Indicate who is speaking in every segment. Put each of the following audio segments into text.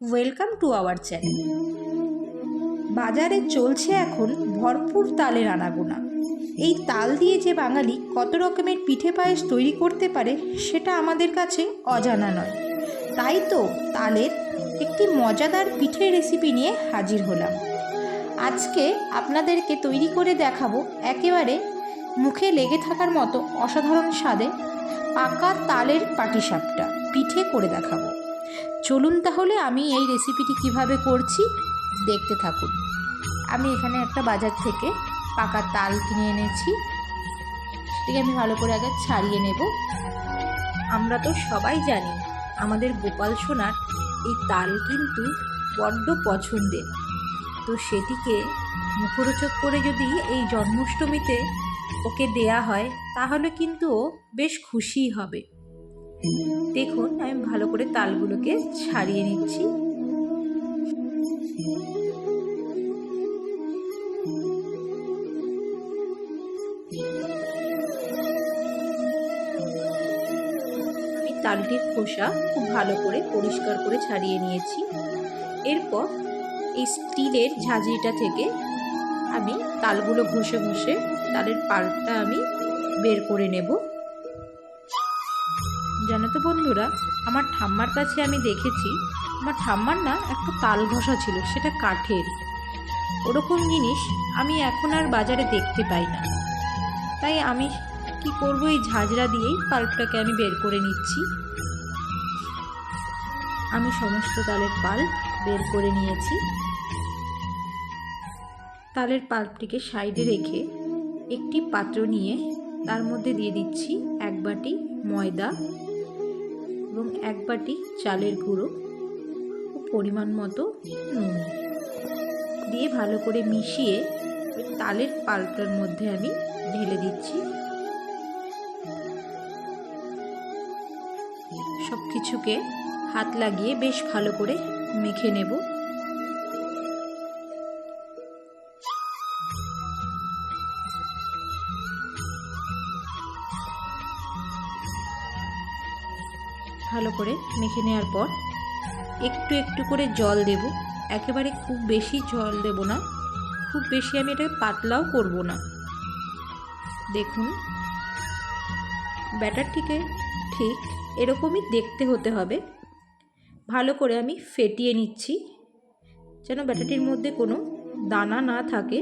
Speaker 1: Welcome to our channel. বাজারে চলছে এখন ভরপুর তালের আনাগোনা। এই তাল দিয়ে যে বাঙালি কত রকমের পিঠে পায়েস তৈরি করতে পারে সেটা আমাদের কাছে অজানা নয়। তাই তো তালের একটি মজাদার পিঠের রেসিপি নিয়ে হাজির হলাম। আজকে আপনাদেরকে তৈরি করে দেখাবো একেবারে মুখে লেগে থাকার মতো অসাধারণ স্বাদে পাকা তালের পাটিসাপটা পিঠে করে দেখাবো। চলুন তাহলে আমি এই রেসিপিটি কিভাবে করছি দেখতে থাকুন। আমি এখানে একটা বাজার থেকে পাকা তাল কিনে এনেছি, সেটাকে আমি ভালো করে আগে ছাড়িয়ে নেব। আমরা তো সবাই জানি আমাদের গোপাল সোনার এই তাল কিন্তু বড্ড পছন্দের, তো সেটিকে মুখরোচক করে যদি এই জন্মাষ্টমীতে ওকে দেয়া হয় তাহলে কিন্তু ও বেশ খুশিই হবে। দেখুন আমি ভালো করে তালগুলোকে ছাড়িয়ে নিচ্ছি। আমি তালটির খোসা খুব ভালো করে পরিষ্কার করে ছাড়িয়ে নিয়েছি। এরপর এই স্টিলের ঝাঁঝরিটা থেকে আমি তালগুলো ঘষে ঘষে তালের পাল্পটা আমি বের করে নেব। জানো তো বন্ধুরা, আমার ঠাম্মার কাছে আমি দেখেছি, আমার ঠাম্মার না একটা তাল ঘষা ছিল, সেটা কাঠের। ওরকম জিনিস আমি এখন আর বাজারে দেখতে পাই না। তাই আমি কি করব, এই ঝাঁঝরা দিয়েই পাল্পটাকে আমি বের করে নিচ্ছি। আমি সমস্ত তালের পাল্প বের করে নিয়েছি। তালের পাল্পটিকে সাইডে রেখে একটি পাত্র নিয়ে তার মধ্যে দিয়ে দিচ্ছি 1 বাটি ময়দা এবং 1 বাটি চালের গুঁড়ো ও পরিমাণ মতো নুন দিয়ে ভালো করে মিশিয়ে ওই তালের পাল্পটার মধ্যে আমি ঢেলে দিচ্ছি। সব কিছুকে হাত লাগিয়ে বেশ ভালো করে মেখে নেব। ভালো করে মেখে নেওয়ার পর একটু একটু করে জল দেব। একেবারে খুব বেশি জল দেব না, খুব বেশি আমি এটাকে পাতলাও করব না। দেখুন ব্যাটারটিকে ঠিক এরকমই দেখতে হতে হবে। ভালো করে আমি ফেটিয়ে নিচ্ছি যেন ব্যাটারটির মধ্যে কোনো দানা না থাকে।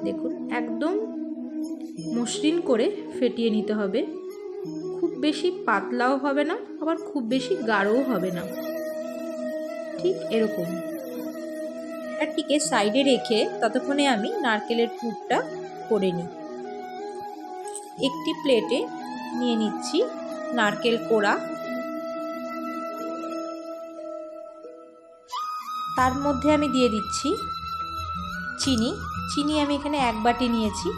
Speaker 1: দেখুন একদম মসৃণ করে ফেটিয়ে নিতে হবে। খুব বেশি পাতলাও হবে না, আবার খুব বেশি গাঢ়ও হবে না, ঠিক এরকম। ব্যাটারটিকে সাইডে রেখে ততক্ষণে আমি নারকেলের পুরটা করে নিই। একটি প্লেটে নিয়ে নিচ্ছি নারকেল কোড়া, তার মধ্যে আমি দিয়ে দিচ্ছি চিনি আমি এখানে 1 বাটি নিয়েছি।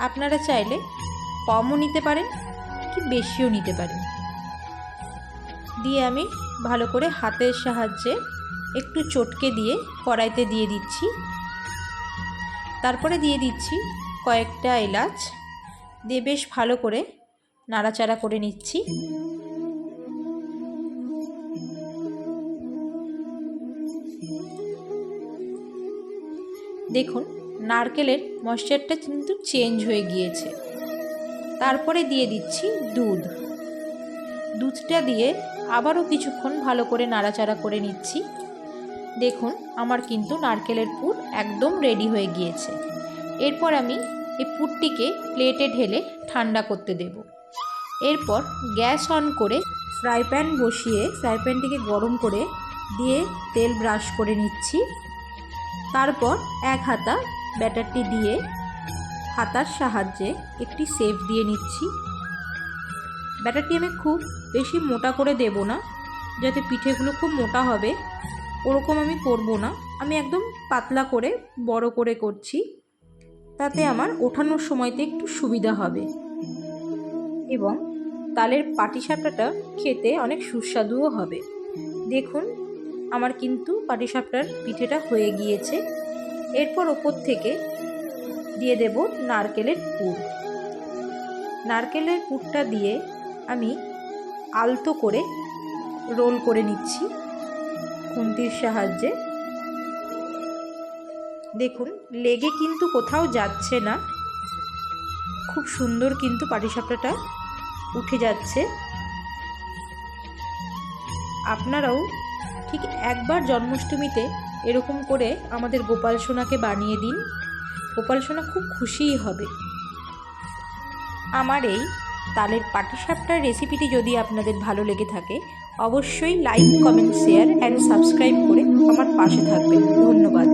Speaker 1: আপনারা চাইলে কমও নিতে পারেন কি বেশিও নিতে পারেন। দিয়ে আমি ভালো করে হাতের সাহায্যে একটু চটকে দিয়ে কড়াইতে দিয়ে দিচ্ছি। তারপরে দিয়ে দিচ্ছি কয়েকটা এলাচ, দিয়ে বেশ ভালো করে নাড়াচাড়া করে নিচ্ছি। দেখুন নারকেলের ময়েশ্চারটা কিন্তু চেঞ্জ হয়ে গিয়েছে। তারপরে দিয়ে দিচ্ছি দুধটা দিয়ে আবারও কিছুক্ষণ ভালো করে নাড়াচাড়া করে নিচ্ছি। দেখুন আমার কিন্তু নারকেলের পুর একদম রেডি হয়ে গিয়েছে। এরপর আমি এই পুরটিকে প্লেটে ঢেলে ঠান্ডা করতে দেব। এরপর গ্যাস অন করে ফ্রাই প্যান বসিয়ে ফ্রাই প্যানটিকে গরম করে দিয়ে তেল ব্রাশ করে নিচ্ছি। তারপর 1 হাতা ব্যাটারটি দিয়ে হাতার সাহায্যে একটি শেপ দিয়ে নিচ্ছি। ব্যাটারটি আমি খুব বেশি মোটা করে দেব না, যাতে পিঠেগুলো খুব মোটা হবে ওরকম আমি করব না। আমি একদম পাতলা করে বড় করে করছি, তাতে আমার ওঠানোর সময়তে একটু সুবিধা হবে এবং তালের পাটিসাপটাটা খেতে অনেক সুস্বাদুও হবে। দেখুন আমার কিন্তু পাটিসাপটার পিঠেটা হয়ে গিয়েছে। এরপর ওপর থেকে দিয়ে দেব নারকেলের পুর। নারকেলের পুরটা দিয়ে আমি আলতো করে রোল করে নিচ্ছি খুন্তির সাহায্যে। দেখুন লেগে কিন্তু কোথাও যাচ্ছে না, খুব সুন্দর কিন্তু পাটিসাপটাটা উঠে যাচ্ছে। আপনারাও ঠিক একবার জন্মাষ্টমীতে এরকম করে আমাদের গোপাল সোনাকে বানিয়ে দিন, গোপাল সোনা খুব খুশিই হবে। আমার এই তালের পাটিসাপটার রেসিপিটি যদি আপনাদের ভালো লেগে থাকে অবশ্যই like, comment, share and subscribe করে আমার পাশে থাকবেন। ধন্যবাদ।